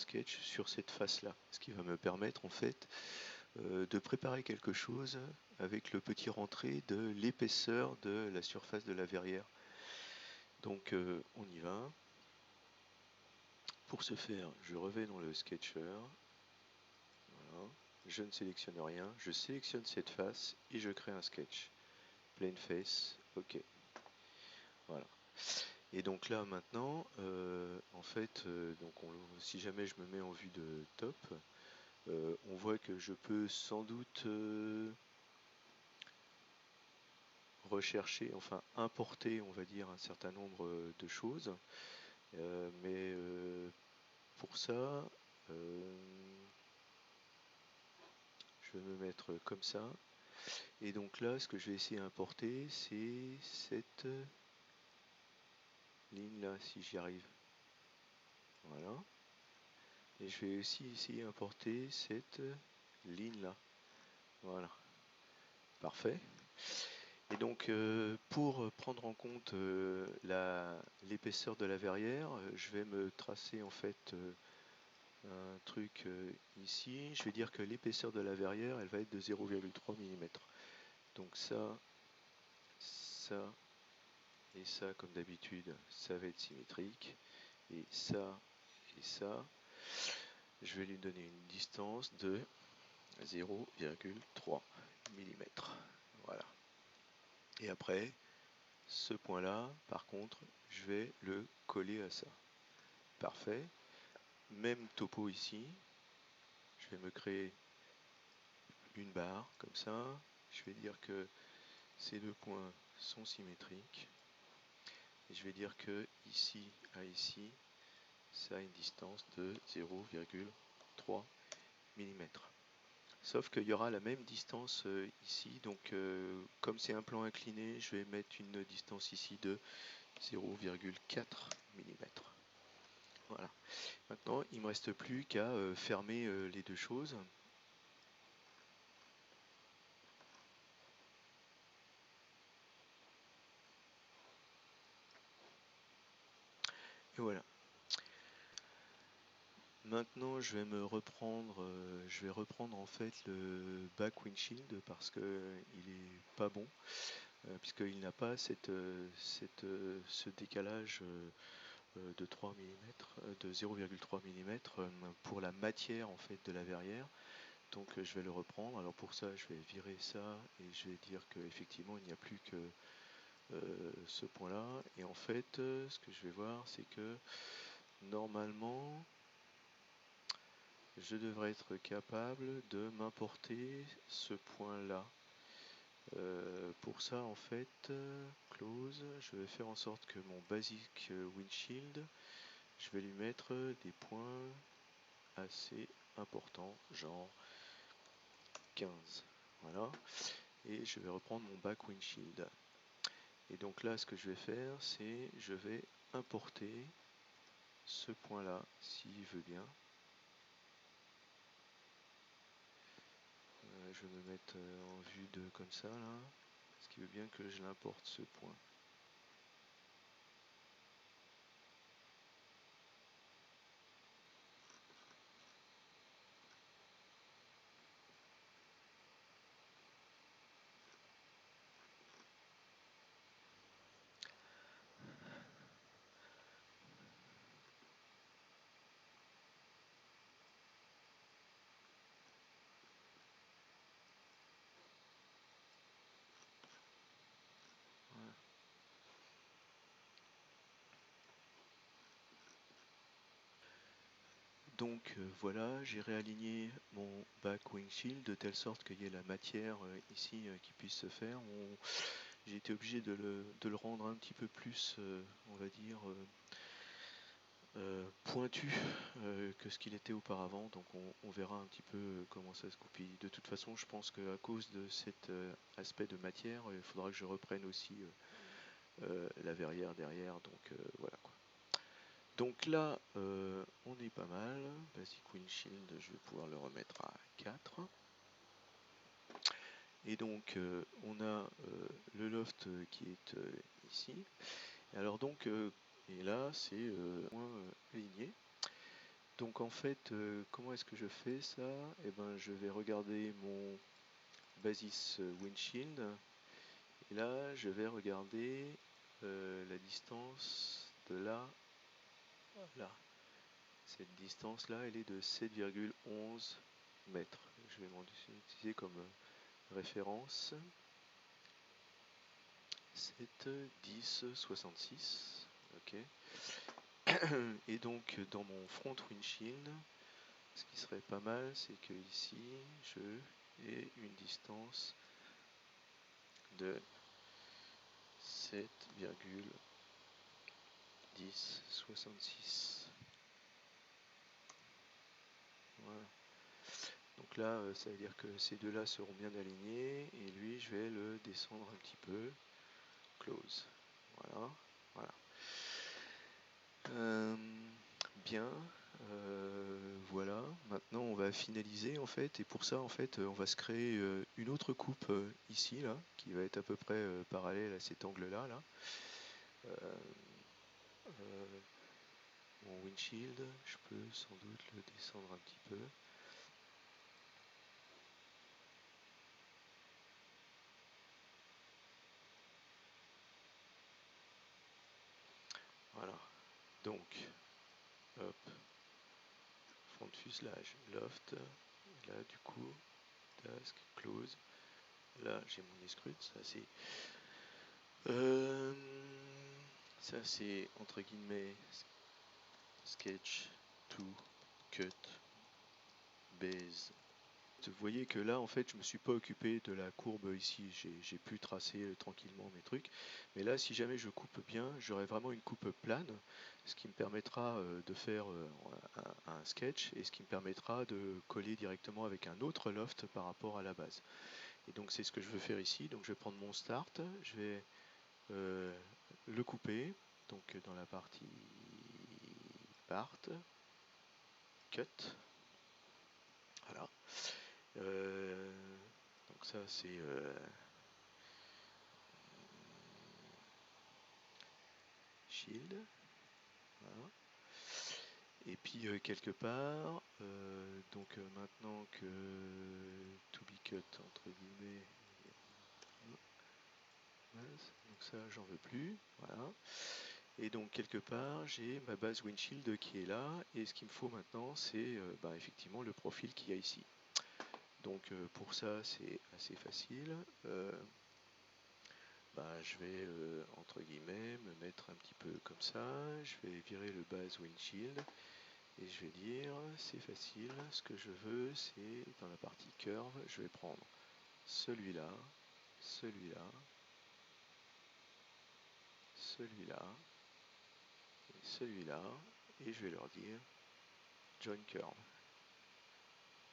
sketch sur cette face-là, ce qui va me permettre en fait de préparer quelque chose avec le petit rentré de l'épaisseur de la surface de la verrière. Donc on y va. Pour ce faire, je revais dans le sketcher. Voilà. Je ne sélectionne rien, je sélectionne cette face et je crée un sketch. Plain face, ok. Voilà. Et donc là maintenant, en fait, si jamais je me mets en vue de top, on voit que je peux sans doute rechercher, enfin importer, on va dire, un certain nombre de choses. Mais pour ça, je vais me mettre comme ça. Et donc là, ce que je vais essayer d'importer, c'est cette ligne là, si j'y arrive. Voilà. Et je vais aussi essayer d'importer cette ligne là. Voilà. Parfait. Et donc pour prendre en compte l'épaisseur de la verrière, je vais me tracer en fait un truc ici. Je vais dire que l'épaisseur de la verrière, elle va être de 0,3 mm. Donc ça et ça, comme d'habitude, ça va être symétrique. Et ça, je vais lui donner une distance de 0,3 mm. Voilà. Et après, ce point-là, par contre, je vais le coller à ça. Parfait. Même topo ici. Je vais me créer une barre comme ça. Je vais dire que ces deux points sont symétriques. Et je vais dire que ici à ici, ça a une distance de 0,3 mm. Sauf qu'il y aura la même distance ici. Donc comme c'est un plan incliné, je vais mettre une distance ici de 0,4 mm. Voilà. Maintenant, il ne me reste plus qu'à fermer les deux choses. Et voilà. Maintenant, je vais reprendre en fait le back windshield parce que il est pas bon, puisqu'il n'a pas ce décalage de 3 mm, de 0,3 mm pour la matière en fait de la verrière. Donc je vais le reprendre. Alors pour ça, je vais virer ça et je vais dire qu'effectivement il n'y a plus que ce point-là. Et en fait, ce que je vais voir, c'est que normalement, je devrais être capable de m'importer ce point-là. Pour ça, en fait, close, je vais faire en sorte que mon basic windshield, je vais lui mettre des points assez importants, genre 15. Voilà. Et je vais reprendre mon back windshield. Et donc là, ce que je vais faire, c'est je vais importer ce point-là, s'il veut bien. Je vais me mettre en vue de comme ça, là. Ce qui veut bien que je l'importe ce point. Voilà. Donc voilà, j'ai réaligné mon back windshield de telle sorte qu'il y ait la matière ici qui puisse se faire. J'ai été obligé de le rendre un petit peu plus, on va dire, pointu que ce qu'il était auparavant. Donc on verra un petit peu comment ça se goupille. De toute façon, je pense qu'à cause de cet aspect de matière, il faudra que je reprenne aussi la verrière derrière. Donc voilà quoi. Donc là, on est pas mal. Basic windshield, je vais pouvoir le remettre à 4. Et donc, on a le loft qui est ici. Et alors donc, et là, c'est moins aligné. Donc en fait, comment est-ce que je fais ça? Eh ben, je vais regarder mon Basis Windshield et là, je vais regarder la distance de là à là. Cette distance-là, elle est de 7,11 mètres. Je vais m'en utiliser comme référence. 7, 10, 66. Ok. Et donc, dans mon front windshield, ce qui serait pas mal, c'est que ici, je ai une distance de 7,1066. Voilà. Donc là, ça veut dire que ces deux-là seront bien alignés, et lui, je vais le descendre un petit peu. Close. Voilà. Voilà. Bien. Voilà. Maintenant, on va finaliser en fait, et pour ça, en fait, on va se créer une autre coupe ici, là, qui va être à peu près parallèle à cet angle-là, là. Euh, mon windshield, je peux sans doute le descendre un petit peu. Voilà. Donc, hop, fond de fuselage, loft. Là, du coup, task, close. Là, j'ai mon escrute. Euh, ça, c'est entre guillemets sketch to cut base. Vous voyez que là, en fait, je me suis pas occupé de la courbe ici. J'ai pu tracer tranquillement mes trucs. Mais là, si jamais je coupe bien, j'aurai vraiment une coupe plane, ce qui me permettra de faire un sketch et ce qui me permettra de coller directement avec un autre loft par rapport à la base. Et donc, c'est ce que je veux faire ici. Donc, je vais prendre mon start, je vais le couper. Donc, dans la partie part, cut. Voilà. Donc ça c'est shield. Voilà. Et puis quelque part, donc maintenant que to be cut entre guillemets, donc ça j'en veux plus. Voilà. Et donc quelque part j'ai ma base windshield qui est là, et ce qu'il me faut maintenant c'est effectivement le profil qu'il y a ici. Donc pour ça c'est assez facile. Je vais entre guillemets me mettre un petit peu comme ça, je vais virer le base windshield et je vais dire c'est facile, ce que je veux c'est dans la partie curve, je vais prendre celui-là, celui-là, celui-là et celui-là, et je vais leur dire join curve.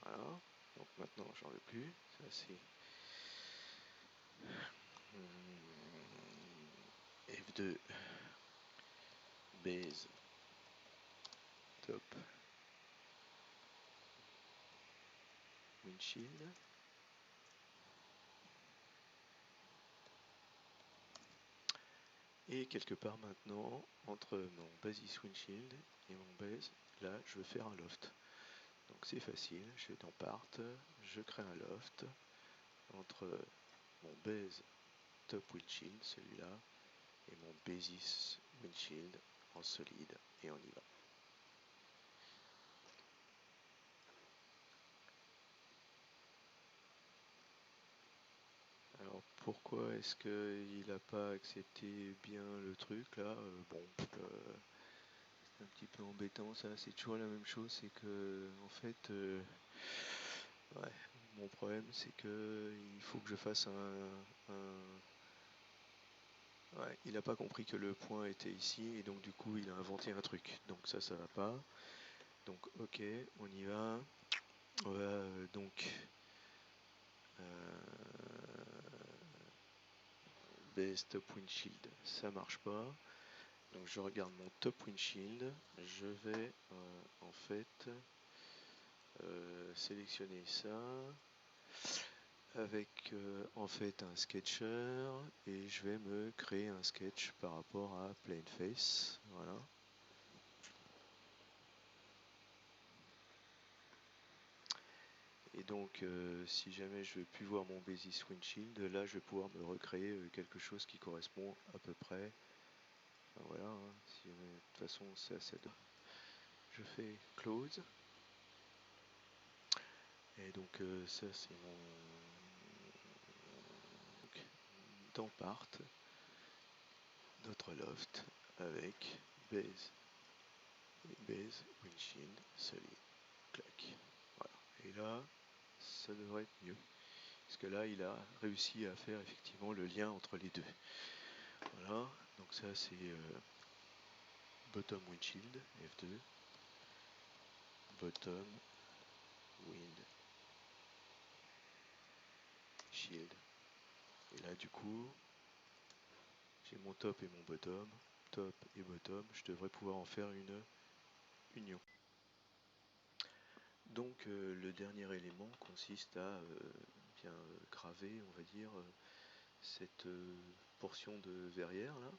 Voilà, donc maintenant j'en veux plus, ça c'est F2 base top windshield. Et quelque part maintenant, entre mon basis windshield et mon base, là je veux faire un loft. Donc c'est facile, je vais dans part, je crée un loft entre mon base top windshield, celui-là, et mon basis windshield en solide, et on y va. Alors pourquoi est-ce qu'il n'a pas accepté bien le truc là? C'est un petit peu embêtant ça, c'est toujours la même chose, c'est que en fait ouais, mon problème c'est que il faut que je fasse ouais, il n'a pas compris que le point était ici et donc du coup il a inventé un truc. Donc ça va pas. Donc ok, on y va. On va donc base top windshield, ça marche pas. Donc je regarde mon top windshield, je vais en fait sélectionner ça avec en fait un sketcher et je vais me créer un sketch par rapport à plane face. Voilà. Et donc, si jamais je veux plus voir mon Basis Windshield, là, je vais pouvoir me recréer quelque chose qui correspond à peu près. Enfin, voilà, hein, de toute façon, c'est assez. Je fais Close. Et donc, ça, c'est mon. Donc, dans Part, notre loft avec Base Windshield Solid. Clac. Voilà. Et là, ça devrait être mieux. Parce que là, il a réussi à faire effectivement le lien entre les deux. Voilà. Donc ça, c'est Bottom Windshield, F2. Bottom Windshield. Et là, du coup, j'ai mon top et mon bottom. Top et bottom. Je devrais pouvoir en faire une union. Donc le dernier élément consiste à bien graver, on va dire, cette portion de verrière là.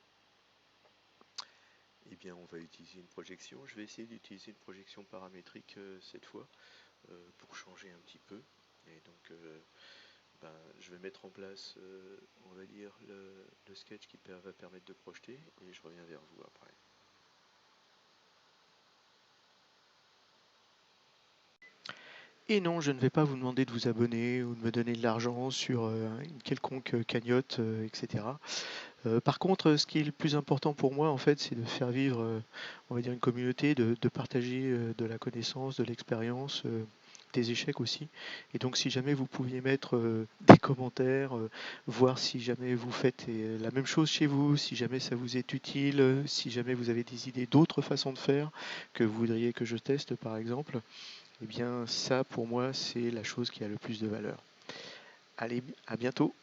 Eh bien, on va utiliser une projection. Je vais essayer d'utiliser une projection paramétrique cette fois pour changer un petit peu. Et donc, je vais mettre en place, on va dire, le sketch qui va permettre de projeter et je reviens vers vous après. Et non, je ne vais pas vous demander de vous abonner ou de me donner de l'argent sur une quelconque cagnotte, etc. Par contre, ce qui est le plus important pour moi, en fait, c'est de faire vivre, on va dire, une communauté, de partager de la connaissance, de l'expérience, des échecs aussi. Et donc, si jamais vous pouviez mettre des commentaires, voir si jamais vous faites la même chose chez vous, si jamais ça vous est utile, si jamais vous avez des idées d'autres façons de faire que vous voudriez que je teste, par exemple, eh bien, ça, pour moi, c'est la chose qui a le plus de valeur. Allez, à bientôt!